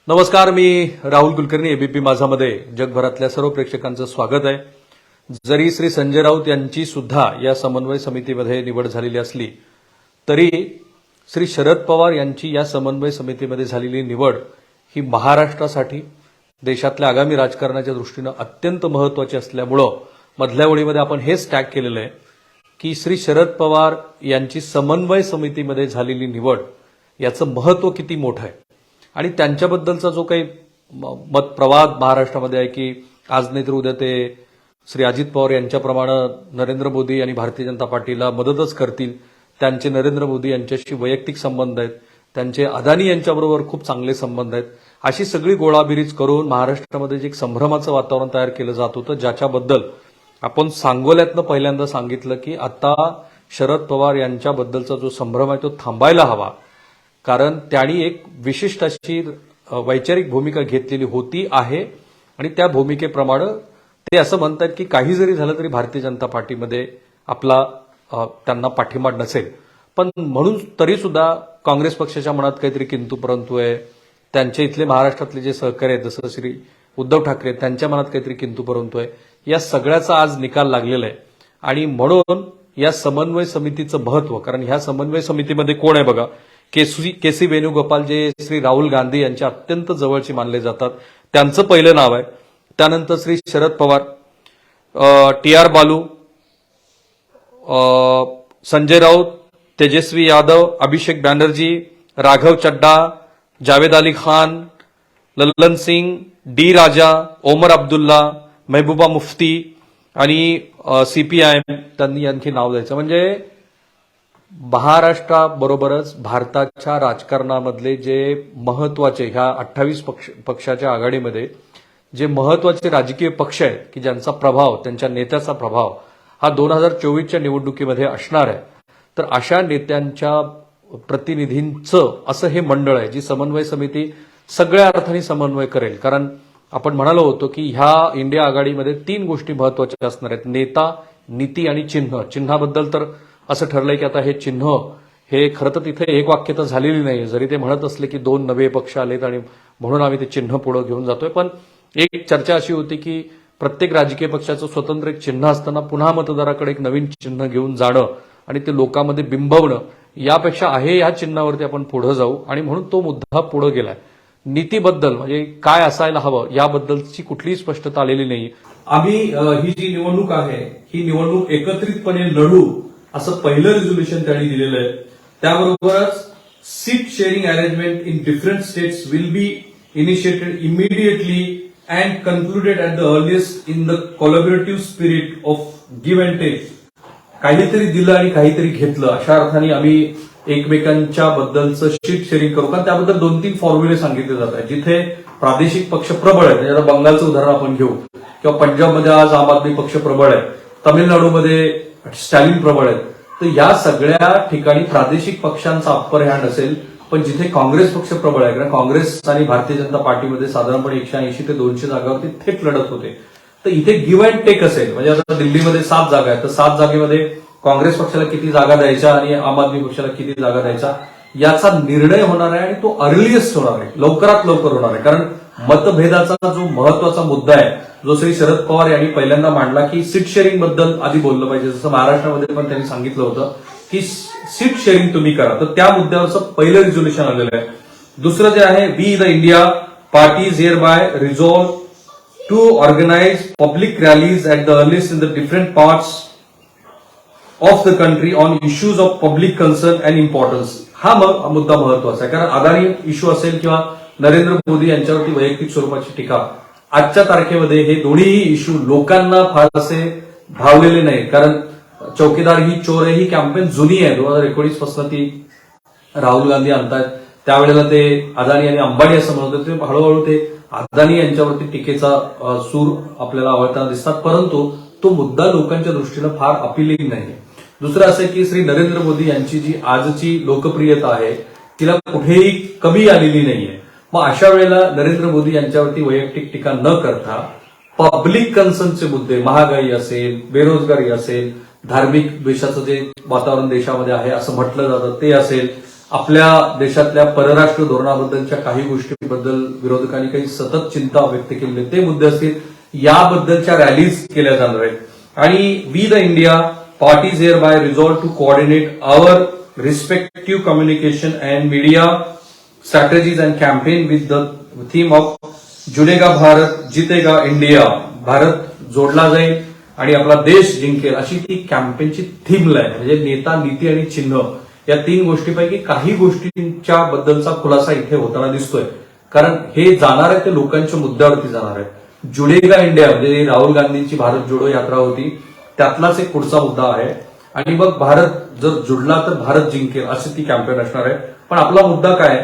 नमस्कार, मी राहुल कुलकर्णी. एबीपी माझामध्ये जगभरातल्या सर्व प्रेक्षकांचं स्वागत आहे. जरी श्री संजय राऊत यांची सुद्धा या समन्वय समितीमध्ये निवड झालेली असली तरी श्री शरद पवार यांची या समन्वय समितीमध्ये झालेली निवड ही महाराष्ट्रासाठी देशातल्या आगामी राजकारणाच्या दृष्टीनं अत्यंत महत्त्वाची असल्यामुळं मधल्या ओळीमध्ये आपण हेच टॅग केलेलं आहे की श्री शरद पवार यांची समन्वय समितीमध्ये झालेली निवड याचं महत्त्व किती मोठं आहे आणि त्यांच्याबद्दलचा जो काही मत प्रवाद महाराष्ट्रामध्ये आहे की आज नाही तर उद्या ते श्री अजित पवार यांच्याप्रमाणे नरेंद्र मोदी आणि भारतीय जनता पार्टीला मदतच करतील, त्यांचे नरेंद्र मोदी यांच्याशी वैयक्तिक संबंध आहेत, त्यांचे अदानी यांच्याबरोबर खूप चांगले संबंध आहेत, अशी सगळी गोळाबिरीज करून महाराष्ट्रामध्ये जे एक संभ्रमाचं वातावरण तयार केलं जात होतं, ज्याच्याबद्दल आपण सांगोल्यातनं पहिल्यांदा सांगितलं की आता शरद पवार यांच्याबद्दलचा जो संभ्रम आहे तो थांबायला हवा, कारण त्यांनी एक विशिष्ट अशी वैचारिक भूमिका घेतलेली होती आहे आणि त्या भूमिकेप्रमाणे ते असं म्हणतात की काही जरी झालं तरी भारतीय जनता पार्टीमध्ये आपला त्यांना पाठिंबा नसेल, पण म्हणून तरी सुद्धा काँग्रेस पक्षाच्या मनात काहीतरी किंतु परंतु आहे, त्यांच्या इथले महाराष्ट्रातले जे सहकारी आहेत जसं श्री उद्धव ठाकरे त्यांच्या मनात काहीतरी किंतु परंतु आहे, या सगळ्याचा आज निकाल लागलेला आहे. आणि म्हणून या समन्वय समितीचं महत्व, कारण ह्या समन्वय समितीमध्ये कोण आहे बघा, केसी वेणुगोपाल जे श्री राहुल गांधी यांच्या अत्यंत जवळचे मानले जातात, त्यांचं पहिलं नाव आहे. त्यानंतर श्री शरद पवार, टी.आर. बालू, संजय राऊत, तेजस्वी यादव, अभिषेक बॅनर्जी, राघव चड्डा, जावेद अली खान, लल्लन सिंग, डी राजा, ओमर अब्दुल्ला, महबूबा मुफ्ती आणि सीपीआयएम त्यांनी आणखी नाव द्यायचं. म्हणजे महाराष्ट्राबरोबरच भारताच्या राजकारणामधले जे महत्वाचे ह्या 28 पक्षाच्या आघाडीमध्ये जे महत्वाचे राजकीय पक्ष आहेत की ज्यांचा प्रभाव, त्यांच्या नेत्याचा प्रभाव हा 2024च्या निवडणुकीमध्ये असणार आहे, तर अशा नेत्यांच्या प्रतिनिधींचं असं हे मंडळ आहे जी समन्वय समिती सगळ्या अर्थाने समन्वय करेल. कारण आपण म्हणालो होतो की ह्या इंडिया आघाडीमध्ये 3 गोष्टी महत्वाच्या असणार आहेत: नेता, नीती आणि चिन्ह. चिन्हाबद्दल तर असं ठरलंय की आता हे चिन्ह हे खरं तर तिथे एक वाक्यता झालेली नाही, जरी ते म्हणत असले की 2 नवे पक्ष आलेत आणि म्हणून आम्ही ते चिन्ह पुढे घेऊन जातोय, पण एक चर्चा अशी होती की प्रत्येक राजकीय पक्षाचं स्वतंत्र एक चिन्ह असताना पुन्हा मतदाराकडे एक नवीन चिन्ह घेऊन जाणं आणि ते लोकांमध्ये बिंबवणं यापेक्षा आहे ह्या चिन्हावरती आपण पुढे जाऊ, आणि म्हणून तो मुद्दा पुढे गेलाय. नीतीबद्दल म्हणजे काय असायला हवं याबद्दलची कुठलीही स्पष्टता आलेली नाही. आम्ही ही जी निवडणूक आहे ही निवडणूक एकत्रितपणे लढू असं पहिलं रिझोल्युशन त्यांनी दिलेलं आहे. त्याबरोबरच seat sharing arrangement in different states will be initiated immediately and concluded at the earliest in the collaborative spirit of give and take. काहीतरी दिलं आणि काहीतरी घेतलं अशा अर्थाने आम्ही एकमेकांच्या बद्दलचं शीट शेअरिंग करू, कारण त्याबद्दल 2-3 फॉर्म्युले सांगितले जात आहेत. जिथे प्रादेशिक पक्ष प्रबळ आहेत, म्हणजे बंगालचं उदाहरण आपण घेऊ, किंवा पंजाबमध्ये आज आम आदमी पक्ष प्रबळ आहे, तामिळनाडूमध्ये स्टॅलिन प्रबळ आहेत, तर या सगळ्या ठिकाणी प्रादेशिक पक्षांचा अप्पर हँड असेल. पण जिथे काँग्रेस पक्ष प्रबळ आहे, कारण काँग्रेस आणि भारतीय जनता पार्टीमध्ये साधारणपणे 180 ते 200 जागावरती थेट लढत होते, तर इथे गिव्ह अँड टेक असेल. म्हणजे आता दिल्लीमध्ये 7 जागा आहेत, तर 7 जागेमध्ये काँग्रेस पक्षाला किती जागा द्यायच्या आणि आम आदमी पक्षाला किती जागा द्यायचा याचा निर्णय होणार आहे, आणि तो अर्लिएस्ट होणार आहे, लवकरात लवकर होणार आहे. कारण मतभेदाचा जो महत्वाचा मुद्दा आहे जो श्री शरद पवार यांनी पहिल्यांदा मांडला की सीट शेअरिंग बद्दल आधी बोललं पाहिजे, जसं महाराष्ट्रामध्ये पण त्यांनी सांगितलं होतं की सीट शेअरिंग तुम्ही करा, तर त्या मुद्द्यावरचं पहिलं रिझोल्युशन आलेलं आहे. दुसरं जे आहे, we the India parties hereby resolve to organise public rallies at the earliest in the different parts of the country on issues of public concern and importance. हा मुद्दा महत्वाचा आहे, कारण अदानी इश्यू असेल किंवा नरेंद्र मोदी यांच्यावरती वैयक्तिक स्वरूपाची टीका, आजच्या तारखेमध्ये हे दोन्हीही इश्यू लोकांना फारसे भावलेले नाहीत. कारण चौकीदार ही चोर ही कॅम्पेन जुनी आहे, 2019 पासून ती राहुल गांधी आणतात. त्यावेळेला ते अदानी आणि अंबानी असं म्हणत होते, हळूहळू ते अदानी यांच्यावरती टीकेचा सूर आपल्याला आवडताना दिसतात, परंतु तो मुद्दा लोकांच्या दृष्टीनं फार अपिलिंग नाही. दुसरं असं की श्री नरेंद्र मोदी यांची जी आजची लोकप्रियता आहे तिला कुठेही कमी आलेली नाहीये. मग अशा वेळेला नरेंद्र मोदी यांच्यावरती वैयक्तिक टीका न करता पब्लिक कन्सर्नचे मुद्दे, महागाई असेल, बेरोजगारी असेल, धार्मिक द्वेषाचं जे वातावरण देशामध्ये आहे असं म्हटलं जातं ते असेल, आपल्या देशातल्या परराष्ट्र धोरणाबद्दलच्या काही गोष्टींबद्दल विरोधकांनी काही सतत चिंता व्यक्त केली, ते मुद्दे असतील, याबद्दलच्या रॅलीज केल्या जाणार आहेत. आणि we the India parties hereby resolve to coordinate our respective communication and media strategies and campaign with the theme of जुडेगा भारत जितेगा इंडिया, भारत जोडला जाईल आणि आपला देश जिंकेल, अशी ती कॅम्पेनची थीम आहे. म्हणजे नेता, नीती आणि चिन्ह या तीन गोष्टीपैकी काही गोष्टींच्या बद्दलचा खुलासा इथे होताना दिसतोय. कारण हे जाणार आहे ते लोकांच्या मुद्द्यावरती जाणार आहे. जुडेगा इंडिया म्हणजे राहुल गांधींची भारत जोडो यात्रा होती, त्यातलाच एक पुढचा मुद्दा आहे. आणि मग भारत जर जुडला तर भारत जिंकेल अशी ती कॅम्पेन असणार आहे. पण आपला मुद्दा काय,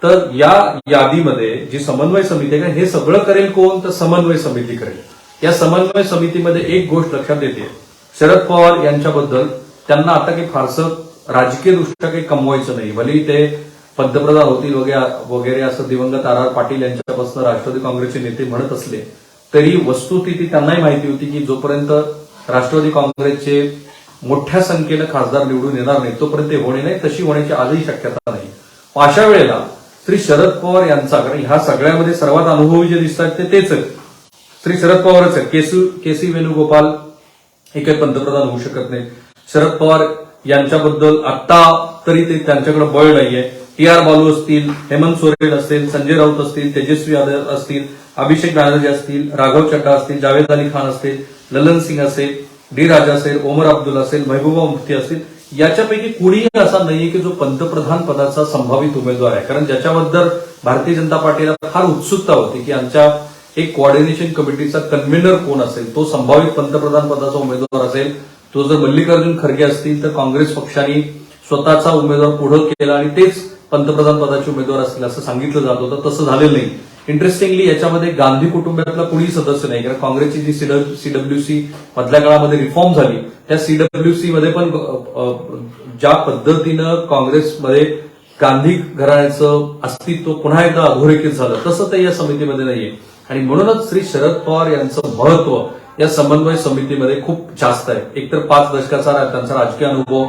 तर या यादीमध्ये जी समन्वय समिती आहे, हे सगळं करेल कोण, तर समन्वय समिती करेल. या समन्वय समितीमध्ये एक गोष्ट लक्षात येते, शरद पवार यांच्याबद्दल त्यांना आता काही फारसं राजकीय दृष्ट्या काही कमवायचं नाही. भले ते पंतप्रधान होतील वगैरे असं दिवंगत आर पाटील यांच्यापासून राष्ट्रवादी काँग्रेसचे नेते म्हणत असले तरी वस्तुस्थिती त्यांनाही माहिती होती की जोपर्यंत राष्ट्रवादी काँग्रेसचे मोठ्या संख्येनं खासदार निवडून येणार नाही तोपर्यंत ते होणे नाही, तशी होण्याची आजही शक्यता नाही. अशा वेळेला श्री शरद पवार यांचा, कारण ह्या सगळ्यामध्ये सर्वात अनुभवी जे दिसतात तेच आहेत, श्री शरद पवारच आहेत. केसी वेणुगोपाल हे काही पंतप्रधान होऊ शकत नाही. शरद पवार यांच्याबद्दल आता तरी ते त्यांच्याकडे बळ नाहीये. टी.आर. बालू असतील, हेमंत सोरेन असतील, संजय राऊत असतील, तेजस्वी यादव असतील, अभिषेक बॅनर्जी असतील, राघव चड्डा असतील, जावेद अली खान असतील, ललन सिंग असेल, डी राजा असेल, ओमर अब्दुल असेल, महबूबा मुफ्ती असतील, याच्यापैकी कुणीही असा नाहीये की जो पंतप्रधान पदाचा संभावित उमेदवार आहे. कारण ज्याच्याबद्दल भारतीय जनता पार्टीला फार उत्सुकता होती की आमच्या एक कोऑर्डिनेशन कमिटीचा कन्व्हेनर कोण असेल, तो संभावित पंतप्रधान पदाचा उमेदवार असेल. तो जर मल्लिकार्जुन खरगे असतील तर काँग्रेस पक्षाने स्वतःचा उमेदवार पुढे केला आणि तेच पंतप्रधान पदाचे उमेदवार असतील असं सांगितलं जात होतं. तसं झालेलं नाही. इंटरेस्टिंगली याच्यामध्ये गांधी कुटुंबातला कुणीही सदस्य नाही. कारण काँग्रेसची जी सीडब्ल्यूसी मधल्या काळामध्ये रिफॉर्म झाली त्या सीडब्ल्यूसी मध्ये पण ज्या पद्धतीनं काँग्रेसमध्ये गांधी घराण्याचं अस्तित्व पुन्हा एकदा अधोरेखित झालं तसं ते या समितीमध्ये नाहीये. आणि म्हणूनच श्री शरद पवार यांचं महत्व या समन्वय समितीमध्ये खूप जास्त आहे. एकतर 5 दशकाचा त्यांचा राजकीय अनुभव,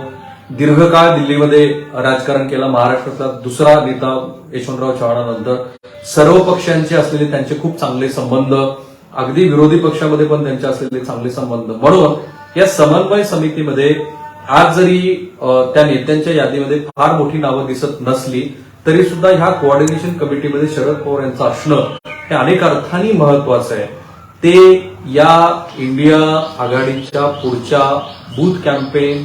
दीर्घकाळ दिल्लीमध्ये राजकारण केलं, महाराष्ट्रातला दुसरा नेता यशवंतराव चव्हाणांनंतर, सर्व पक्षांचे असलेले त्यांचे खूप चांगले संबंध, अगदी विरोधी पक्षामध्ये पण त्यांचे असलेले चांगले संबंध. म्हणून या समन्वय समितीमध्ये आज जरी त्या नेत्यांच्या यादीमध्ये फार मोठी नावं दिसत नसली तरी सुद्धा ह्या कोऑर्डिनेशन कमिटीमध्ये शरद पवार यांचं असणं हे अनेक अर्थांनी महत्वाचं आहे. ते या इंडिया आघाडीच्या पुढच्या बूथ कॅम्पेन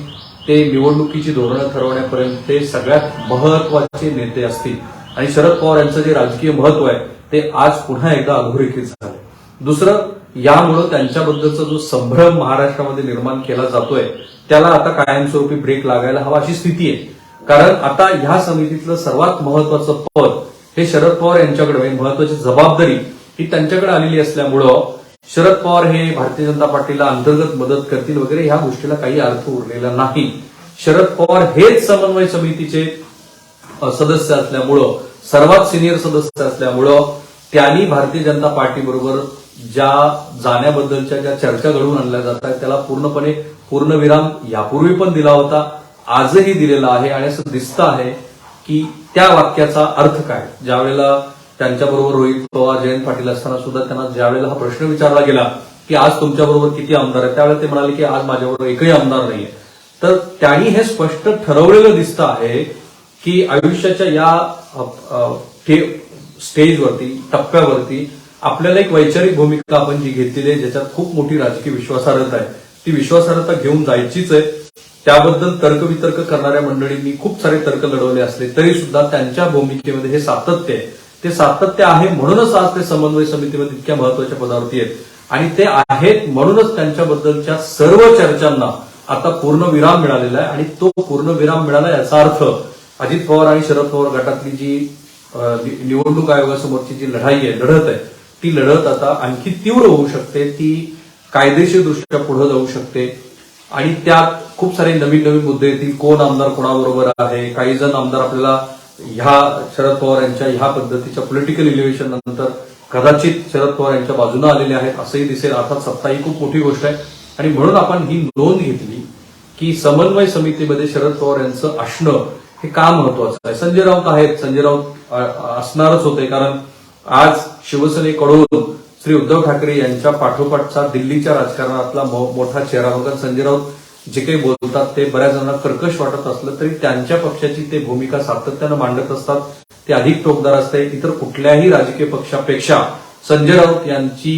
ते निवडणुकीची धोरणं ठरवण्यापर्यंत ते सगळ्यात महत्वाचे नेते असतील. आणि शरद पवार यांचं जे राजकीय महत्व आहे ते आज पुन्हा एकदा अधोरेखित झालं. दुसरं, यामुळं त्यांच्याबद्दलचा जो संभ्रम महाराष्ट्रामध्ये निर्माण केला जातोय त्याला आता कायमस्वरूपी ब्रेक लागायला हवा अशी स्थिती आहे. कारण आता ह्या समितीतलं सर्वात महत्वाचं पद हे शरद पवार यांच्याकडे, महत्वाची जबाबदारी ही त्यांच्याकडे आलेली असल्यामुळं शरद पवार हे भारतीय जनता पार्टीला अंतर्गत मदत करतील वगैरे ह्या गोष्टीला काही अर्थ उरलेला नाही. शरद पवार हेच समन्वय समितीचे सदस्य असल्यामुळं, सर्वात सिनियर सदस्य असल्यामुळं त्यांनी भारतीय जनता पार्टी बरोबर ज्या जाण्याबद्दलच्या ज्या चर्चा घडवून आणल्या जातात त्याला पूर्णपणे पूर्णविराम यापूर्वी पण दिला होता, आजही दिलेला आहे. आणि असं दिसतं आहे की त्या वाक्याचा अर्थ काय. ज्यावेळेला त्यांच्याबरोबर रोहित पवार, जयंत पाटील असताना सुद्धा त्यांना ज्यावेळेला हा प्रश्न विचारला गेला की आज तुमच्याबरोबर किती आमदार आहेत, त्यावेळेला ते म्हणाले की आज माझ्याबरोबर एकही आमदार नाहीये. तर त्यांनी हे स्पष्ट ठरवलेलं दिसतं आहे की आयुष्याच्या या स्टेजवरती, टप्प्यावरती आपल्याला एक वैचारिक भूमिका आपण जी घेतलेली आहे ज्याच्यात खूप मोठी राजकीय विश्वासार्हता आहे, ती विश्वासार्हता घेऊन जायचीच आहे. त्याबद्दल तर्कवितर्क करणाऱ्या मंडळींनी खूप सारे तर्क लढवले असले तरी सुद्धा त्यांच्या भूमिकेमध्ये हे सातत्य आहे. ते सातत्य आहे म्हणूनच आज ते समन्वय समितीमध्ये इतक्या महत्वाच्या पदावरती आहेत. आणि ते आहेत म्हणूनच त्यांच्याबद्दलच्या सर्व चर्चांना आता पूर्णविराम मिळालेला आहे. आणि तो पूर्णविराम मिळाला याचा अर्थ अजित पवार आणि शरद पवार गटातली जी निवडणूक आयोगासमोरची जी लढत आहे ती लढत आता आणखी तीव्र होऊ शकते, ती कायदेशीर दृष्ट्या पुढे जाऊ शकते. आणि त्यात खूप सारे नवीन नवीन मुद्दे येतील. कोण आमदार कोणाबरोबर आहे, काही जण आमदार आपल्याला ह्या शरद पवार यांच्या ह्या पद्धतीच्या पॉलिटिकल इलेव्हेशन नंतर कदाचित शरद पवार यांच्या बाजूने आलेले आहेत असंही दिसेल. अर्थात सत्ता ही खूप मोठी गोष्ट आहे. आणि म्हणून आपण ही नोंद घेतली की समन्वय समितीमध्ये शरद पवार यांचं असणं हे का महत्वाचं आहे? संजय राऊत आहेत, संजय राऊत असणारच होते, कारण आज शिवसेनेकडून श्री उद्धव ठाकरे यांच्या पाठोपाठचा दिल्लीच्या राजकारणातला मोठा चेहरा होता. संजय राऊत जे काही बोलतात ते बऱ्याच जणांना कर्कश वाटत असलं तरी त्यांच्या पक्षाची ते भूमिका सातत्यानं मांडत असतात. ते अधिक टोकदार असते. इतर कुठल्याही राजकीय पक्षापेक्षा संजय राऊत यांची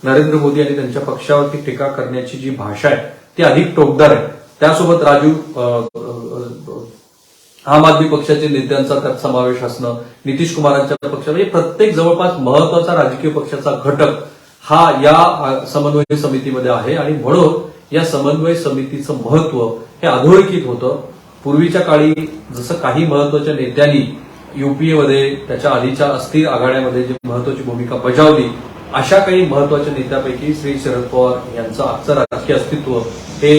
नरेंद्र मोदी आणि त्यांच्या पक्षावरती टीका करण्याची जी भाषा आहे ती अधिक टोकदार आहे. त्यासोबत राजू आम आदमी पक्षाचे नेत्यांचा त्यात समावेश असणं, नितीश कुमारांच्या पक्ष, म्हणजे प्रत्येक जवळपास महत्वाचा राजकीय पक्षाचा घटक हा या समन्वय समितीमध्ये आहे आणि म्हणून या समन्वय समितीचं महत्व हे अधोरेखित होतं. पूर्वीच्या काळी जसं काही महत्वाच्या नेत्यांनी युपीएमध्ये त्याच्या आधीच्या अस्थिर आघाड्यामध्ये जी महत्वाची भूमिका बजावली, अशा काही महत्वाच्या नेत्यापैकी श्री शरद पवार यांचं आजचं राजकीय अस्तित्व हे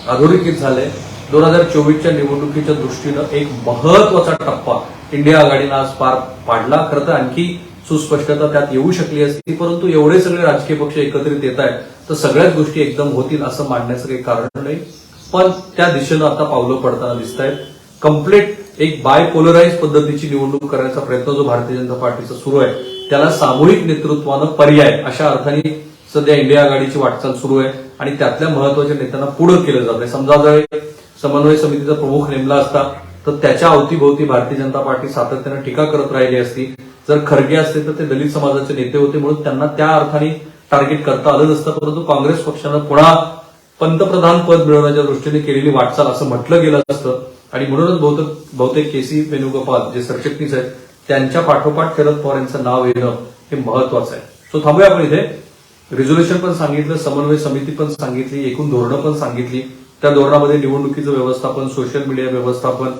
अधोरेखित झालंय. 2024च्या निवडणुकीच्या दृष्टीनं एक महत्वाचा टप्पा इंडिया आघाडीनं आज पार पाडला. खरं तर आणखी सुस्पष्टता त्यात येऊ शकली असती, परंतु एवढे सगळे राजकीय पक्ष एकत्रित येत आहेत तर सगळ्याच गोष्टी एकदम होतील असं मांडण्याचं काही कारण नाही. पण त्या दिशेनं आता पावलं पडताना दिसत आहेत. कम्प्लीट एक बायपोलराइज पद्धतीची निवडणूक करण्याचा प्रयत्न जो भारतीय जनता पार्टीचा सुरू आहे त्याला सामूहिक नेतृत्वानं पर्याय अशा अर्थाने सध्या इंडिया आघाडीची वाटचाल सुरू आहे आणि त्यातल्या महत्वाच्या नेत्यांना पुढे केलं जात आहे. समजा जर समन्वय समितीचा प्रमुख नेमला असता तर त्याच्या अवतीभोवती भारतीय जनता पार्टी सातत्यानं टीका करत राहिली असती. जर खरगे असते तर ते दलित समाजाचे नेते होते म्हणून त्यांना त्या अर्थाने टार्गेट करता आलं नसतं. परंतु काँग्रेस पक्षानं पुन्हा पंतप्रधान पद मिळवण्याच्या दृष्टीने केलेली वाटचाल असं म्हटलं गेलं असतं आणि म्हणूनच बहुतेक केसी वेणुगोपाल जे सरचिटणीस आहेत त्यांच्या पाठोपाठ शरद पवार यांचं नाव येणं हे महत्वाचं आहे. सो थांबूया आपण इथे. रिझोल्युशन पण सांगितलं, समन्वय समिती पण सांगितली, एकूण धोरणं पण सांगितली. त्या धोरणामध्ये निवडणुकीचं व्यवस्थापन, सोशल मीडिया व्यवस्थापन,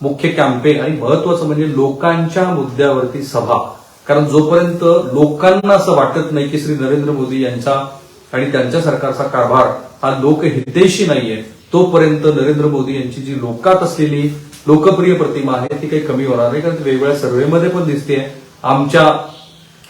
मुख्य कॅम्पेन आणि महत्वाचं म्हणजे लोकांच्या मुद्द्यावरती सभा. कारण जोपर्यंत लोकांना असं वाटत नाही की श्री नरेंद्र मोदी यांचा आणि त्यांच्या सरकारचा कारभार हा लोकहितैषी नाहीये तोपर्यंत नरेंद्र मोदी यांची जी लोकात असलेली लोकप्रिय प्रतिमा आहे ती काही कमी होणार नाही. कारण वेगवेगळ्या सर्व्हेमध्ये पण दिसते. आमच्या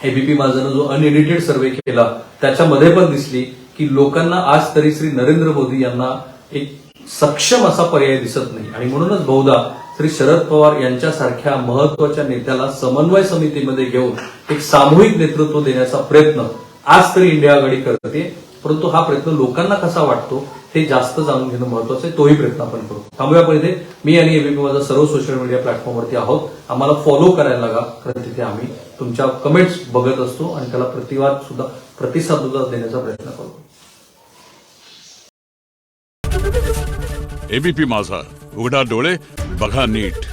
एबीपी माझानं जो अनएडिटेड सर्व्हे केला त्याच्यामध्ये पण दिसली की लोकांना आज तरी श्री नरेंद्र मोदी यांना एक सक्षम असा पर्याय दिसत नाही आणि म्हणूनच बहुधा श्री शरद पवार यांच्यासारख्या महत्वाच्या नेत्याला समन्वय समितीमध्ये घेऊन एक सामूहिक नेतृत्व देण्याचा प्रयत्न आज तरी इंडिया आघाडी करते. परंतु हा प्रयत्न लोकांना कसा वाटतो हे जास्त जाणून घेणं महत्वाचं आहे. तोही प्रयत्न आपण करू. थांबूया आपण इथे. मी आणि एबीपी माझा सर्व सोशल मीडिया प्लॅटफॉर्मवरती आहोत. आम्हाला फॉलो करायला लागा, कारण तिथे आम्ही तुमच्या कमेंट्स बघत असतो आणि त्याला प्रतिसाद सुद्धा देण्याचा प्रयत्न करतो. एबीपी माझा, उघडा डोळे बघा नीट.